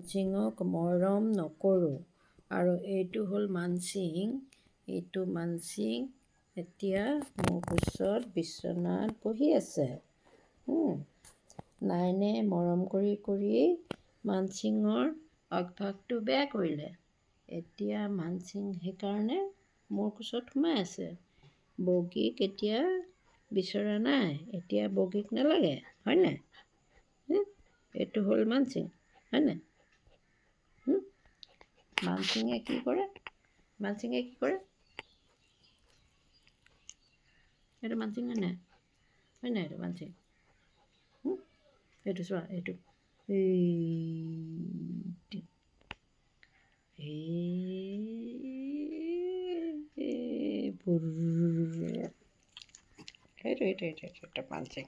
মানসিঙক মৰম নকৰোঁ। আৰু এইটো হ'ল মানসিং, এইটো মানসিং এতিয়া মোৰ কোচত বিচনাত বহি আছে। নাইনে মৰম কৰি কৰি মানসিঙৰ অভ্যাসটো বেয়া কৰিলে। এতিয়া মানসিং সেইকাৰণে মোৰ কোচত সোমাই আছে। বগীক এতিয়া বিচৰা নাই, এতিয়া বগীক নালাগে, হয় নাই? এইটো হ'ল মানসিং, হয় নাই? মানসিঙে কি কৰে? মানসিঙে কি কৰে? এইটো মানসিং হয় নাই? হয় নাই এইটো মানসিং? এইটো চোৱা, এইটো সেইটো মানসিং।